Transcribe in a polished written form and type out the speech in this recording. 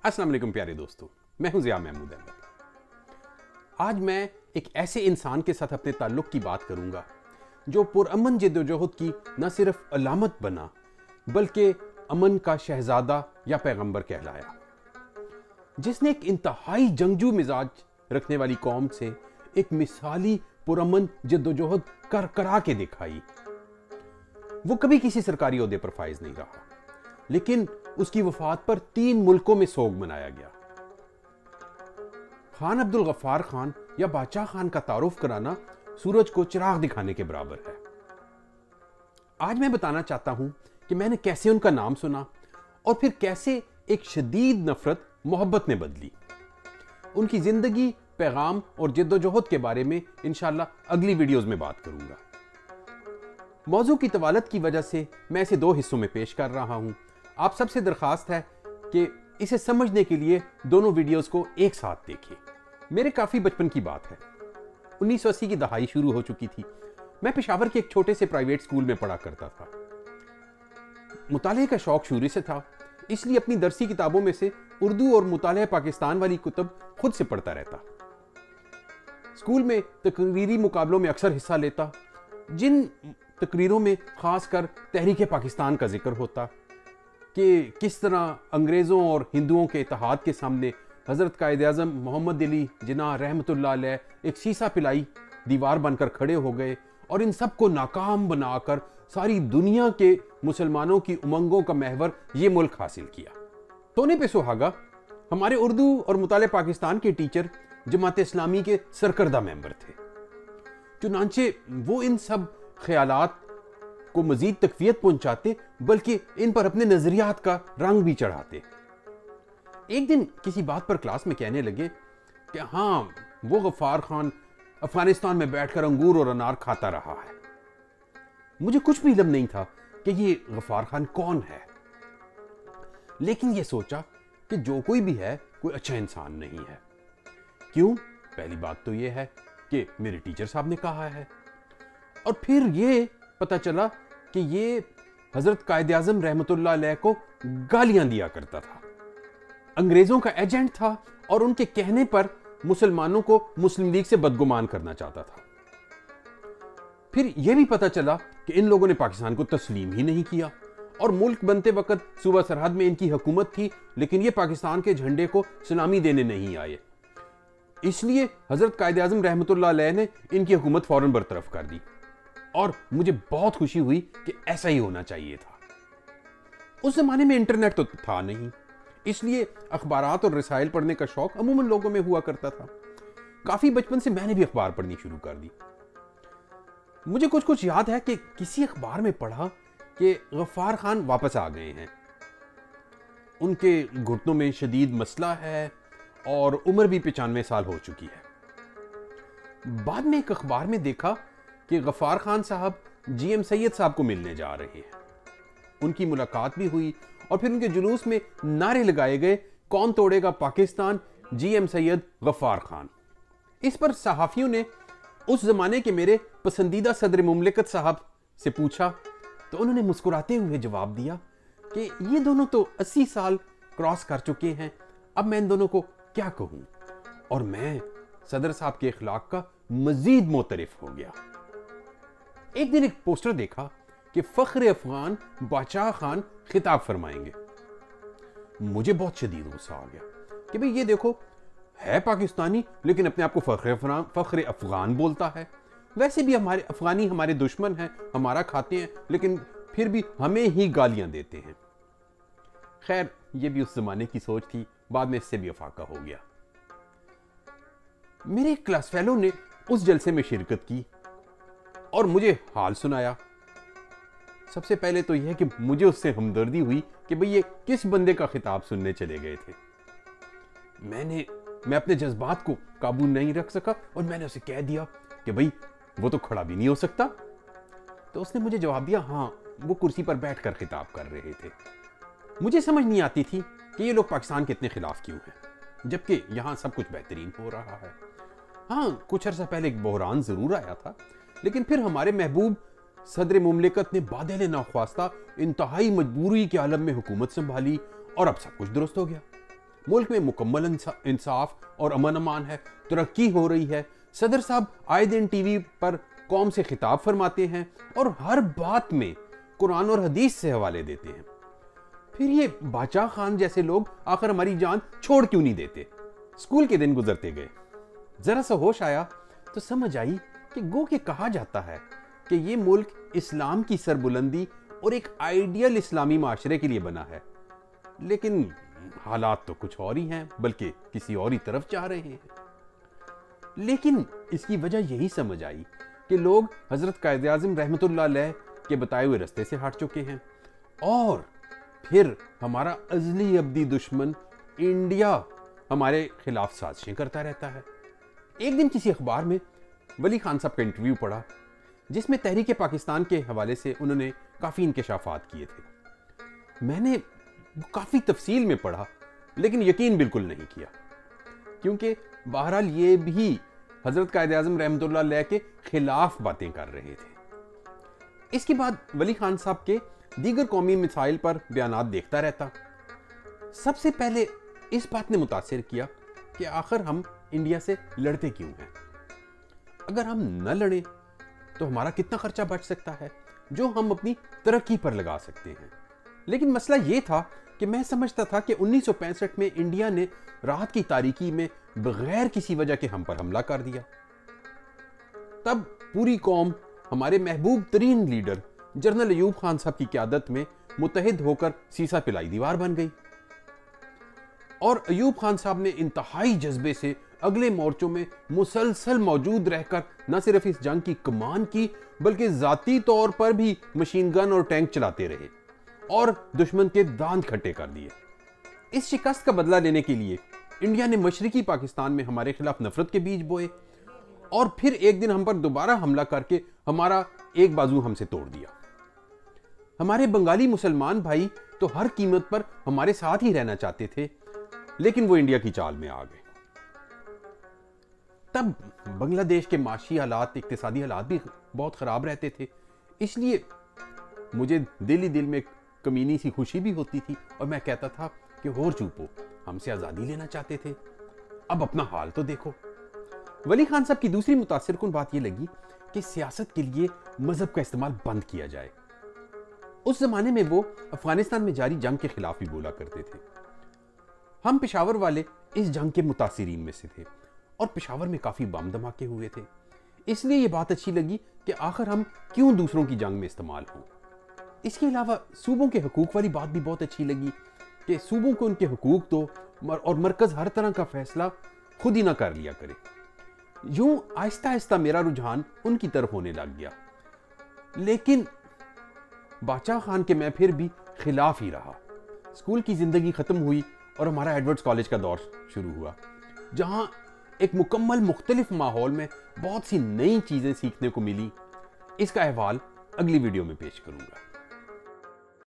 अस्सलाम वालेकुम प्यारे दोस्तों, मैं हूं ज़िया महमूद अहमद। आज मैं एक ऐसे इंसान के साथ अपने ताल्लुक़ की बात करूंगा जो पुरअमन जद्दोजहद की न सिर्फ अलामत बना बल्कि अमन का शहजादा या पैगंबर कहलाया, जिसने एक इंतहाई जंगजू मिजाज रखने वाली कौम से एक मिसाली पुरअमन जद्दोजहद कर करा के दिखाई। वो कभी किसी सरकारी ओहदे पर फाइज नहीं रहा, लेकिन उसकी वफात पर 3 मुल्कों में सोग मनाया गया। खान अब्दुल गफ्फार खान या बादशाह खान का तारुफ कराना सूरज को चिराग दिखाने के बराबर है। आज मैं बताना चाहता हूं कि मैंने कैसे उनका नाम सुना और फिर कैसे एक शदीद नफरत मोहब्बत में बदली। उनकी जिंदगी, पैगाम और जद्दोजहद के बारे में इंशाअल्लाह अगली वीडियोस में बात करूंगा। मौजू की तवालत की वजह से मैं इसे 2 हिस्सों में पेश कर रहा हूं। आप सबसे दरखास्त है कि इसे समझने के लिए दोनों वीडियोस को एक साथ देखें। मेरे काफ़ी बचपन की बात है। 1980 की दहाई शुरू हो चुकी थी। मैं पेशावर के एक छोटे से प्राइवेट स्कूल में पढ़ा करता था। मुताले का शौक शुरू से था, इसलिए अपनी दरसी किताबों में से उर्दू और मुताले पाकिस्तान वाली कुतुब खुद से पढ़ता रहता। स्कूल में तकरीरी मुकाबलों में अक्सर हिस्सा लेता, जिन तकरीरों में खासकर तहरीक पाकिस्तान का जिक्र होता कि किस तरह अंग्रेज़ों और हिंदुओं के इत्तेहाद के सामने हज़रत कायद-ए-आज़म मोहम्मद अली जिन्ना रहमतुल्लाह अलैह एक शीशा पिलाई दीवार बनकर खड़े हो गए और इन सब को नाकाम बनाकर सारी दुनिया के मुसलमानों की उमंगों का महवर ये मुल्क हासिल किया। तोने पे सुहागा हमारे उर्दू और मुताले पाकिस्तान के टीचर जमात इस्लामी के सरकर्दा मेंबर थे। चुनांचे वो इन सब ख्यालात को मजीद तकवीयत पहुंचाते, बल्कि इन पर अपने नजरियात का रंग भी चढ़ाते। एक दिन किसी बात पर क्लास में कहने लगे कि हाँ, वो गफ्फार खान अफगानिस्तान में बैठकर अंगूर और अनार खाता रहा है। मुझे कुछ भी इल्म नहीं था कि ये गफ्फार खान कौन है, लेकिन ये सोचा कि जो कोई भी है कोई अच्छा इंसान नहीं है। क्यों? पहली बात तो ये है कि मेरे टीचर साहब ने कहा है, और फिर ये पता चला कि ये हजरत कायद-ए-आज़म रहमतुल्लाह अलैह को गालियां दिया करता था, अंग्रेजों का एजेंट था और उनके कहने पर मुसलमानों को मुस्लिम लीग से बदगुमान करना चाहता था। फिर यह भी पता चला कि इन लोगों ने पाकिस्तान को तस्लीम ही नहीं किया और मुल्क बनते वक्त सूबा सरहद में इनकी हुकूमत थी, लेकिन ये पाकिस्तान के झंडे को सलामी देने नहीं आए। इसलिए हजरत कायद-ए-आज़म रहमतुल्लाह अलैह ने इनकी हुकूमत फौरन बरतरफ कर दी और मुझे बहुत खुशी हुई कि ऐसा ही होना चाहिए था। उस जमाने में इंटरनेट तो था नहीं, इसलिए अखबारात और रसाइल पढ़ने का शौक अमूमन लोगों में हुआ करता था। काफी बचपन से मैंने भी अखबार पढ़नी शुरू कर दी। मुझे कुछ कुछ याद है कि किसी अखबार में पढ़ा कि गफ्फार खान वापस आ गए हैं, उनके घुटनों में शदीद मसला है और उम्र भी 95 साल हो चुकी है। बाद में एक अखबार में देखा कि गफ्फार खान साहब जीएम सैयद साहब को मिलने जा रहे हैं। उनकी मुलाकात भी हुई और फिर उनके जुलूस में नारे लगाए गए, कौन तोड़ेगा पाकिस्तान, जीएम सैयद गफ्फार खान। इस पर सहाफियों ने उस जमाने के मेरे पसंदीदा सदर मुमलिकत साहब से पूछा, तो उन्होंने मुस्कुराते हुए जवाब दिया कि ये दोनों तो 80 साल क्रॉस कर चुके हैं, अब मैं इन दोनों को क्या कहूं। और मैं सदर साहब के इखलाक का मजीद मोतरिफ हो गया। एक दिन एक पोस्टर देखा कि फख्र अफगान बादशाह खान खिताब फरमाएंगे। मुझे बहुत शदीद गुस्सा आ गया कि भाई ये देखो, है पाकिस्तानी लेकिन अपने आप को फख्र अफगान बोलता है। वैसे भी हमारे अफगानी हमारे दुश्मन हैं, हमारा खाते हैं, लेकिन फिर भी हमें ही गालियां देते हैं। खैर, ये भी उस जमाने की सोच थी, बाद में इससे भी अफाका हो गया। मेरे क्लास फेलो ने उस जलसे में शिरकत की और मुझे हाल सुनाया। सबसे पहले तो यह कि मुझे उससे हमदर्दी हुई कि भाई ये किस बंदे का खिताब सुनने चले गए थे। मैं अपने जज्बात को काबू नहीं रख सका और मैंने उसे कह दिया कि भाई वो तो खड़ा भी नहीं हो सकता। तो उसने मुझे जवाब दिया, हाँ, वो कुर्सी पर बैठकर खिताब कर रहे थे। मुझे समझ नहीं आती थी कि ये लोग पाकिस्तान के इतने खिलाफ क्यों हैं, जबकि यहाँ सब कुछ बेहतरीन हो रहा है। हाँ, कुछ अर्सा पहले एक बहरान जरूर आया था, लेकिन फिर हमारे महबूब सदर मुमलिकत ने बादल नाख्वास्ता इंतहाई मजबूरी के आलम में हुकूमत संभाली और अब सब कुछ दुरुस्त हो गया। ملک میں مکمل انصاف اور امن امان ہے، ترقی ہو رہی ہے۔ صدر صاحب آئے دن ٹی وی پر قوم سے خطاب فرماتے ہیں اور ہر بات میں قرآن اور حدیث سے حوالے دیتے ہیں۔ پھر یہ باچا خان جیسے لوگ آخر ہماری جان چھوڑ کیوں نہیں دیتے؟ اسکول کے دن گزرتے گئے، ذرا سا ہوش آیا تو سمجھ آئی کہ گو کہ کہا جاتا ہے کہ یہ ملک اسلام کی سربلندی اور ایک آئیڈیل اسلامی معاشرے کے لیے بنا ہے، لیکن حالات تو کچھ اور ہی ہیں، بلکہ کسی اور ہی طرف جا رہے ہیں۔ لیکن اس کی وجہ یہی سمجھ آئی کہ لوگ حضرت قائد اعظم رحمۃ اللہ علیہ کے بتائے ہوئے رستے سے ہٹ چکے ہیں، اور پھر ہمارا ازلی ابدی دشمن انڈیا ہمارے خلاف سازشیں کرتا رہتا ہے۔ ایک دن کسی اخبار میں ولی خان صاحب کا انٹرویو پڑھا، جس میں تحریک پاکستان کے حوالے سے انہوں نے کافی انکشافات کیے تھے۔ میں نے کافی تفصیل میں پڑھا، لیکن یقین بالکل نہیں کیا، کیونکہ بہرحال یہ بھی حضرت قائد اعظم رحمۃ اللہ علیہ کے خلاف باتیں کر رہے تھے۔ اس کے بعد ولی خان صاحب کے دیگر قومی مسائل پر بیانات دیکھتا رہتا۔ سب سے پہلے اس بات نے متاثر کیا کہ آخر ہم انڈیا سے لڑتے کیوں ہیں؟ اگر ہم نہ لڑیں تو ہمارا کتنا خرچہ بچ سکتا ہے جو ہم اپنی ترقی پر لگا سکتے ہیں۔ لیکن مسئلہ یہ تھا کہ میں سمجھتا تھا کہ 1965 میں انڈیا نے رات کی تاریکی میں بغیر کسی وجہ کے ہم پر حملہ کر دیا۔ تب پوری قوم ہمارے محبوب ترین لیڈر جنرل ایوب خان صاحب کی قیادت میں متحد ہو کر سیسا پلائی دیوار بن گئی، اور ایوب خان صاحب نے انتہائی جذبے سے اگلے مورچوں میں مسلسل موجود رہ کر نہ صرف اس جنگ کی کمان کی، بلکہ ذاتی طور پر بھی مشین گن اور ٹینک چلاتے رہے اور دشمن کے دانت کھٹے کر دیے۔ اس شکست کا بدلہ لینے کے لیے انڈیا نے مشرقی پاکستان میں ہمارے خلاف نفرت کے بیج بوئے، اور پھر ایک دن ہم پر دوبارہ حملہ کر کے ہمارا ایک بازو ہم سے توڑ دیا۔ ہمارے بنگالی مسلمان بھائی تو ہر قیمت پر ہمارے ساتھ ہی رہنا چاہتے تھے، لیکن وہ انڈیا کی چال میں آ گئے۔ تب بنگلہ دیش کے معاشی حالات، اقتصادی حالات بھی بہت خراب رہتے تھے، اس لیے مجھے دل ہی دل میں کمینی سی خوشی بھی ہوتی تھی، اور میں کہتا تھا کہ اور چوپو، ہم سے آزادی لینا چاہتے تھے، اب اپنا حال تو دیکھو۔ ولی خان صاحب کی دوسری متاثر کن بات یہ لگی کہ سیاست کے لیے مذہب کا استعمال بند کیا جائے۔ اس زمانے میں وہ افغانستان میں جاری جنگ کے خلاف بھی بولا کرتے تھے۔ ہم پشاور والے اس جنگ کے متاثرین میں سے تھے، اور پشاور میں کافی بم دھماکے ہوئے تھے، اس لیے یہ بات اچھی لگی کہ آخر ہم کیوں دوسروں کی جنگ میں استعمال ہوں۔ اس کے علاوہ صوبوں کے حقوق والی بات بھی بہت اچھی لگی کہ صوبوں کو ان کے حقوق دو، اور مرکز ہر طرح کا فیصلہ خود ہی نہ کر لیا کرے۔ یوں آہستہ آہستہ میرا رجحان ان کی طرف ہونے لگ گیا، لیکن باچا خان کے میں پھر بھی خلاف ہی رہا۔ اسکول کی زندگی ختم ہوئی اور ہمارا ایڈورڈز کالج کا دور شروع ہوا، جہاں ایک مکمل مختلف ماحول میں بہت سی نئی چیزیں سیکھنے کو ملی۔ اس کا احوال اگلی ویڈیو میں پیش کروں گا۔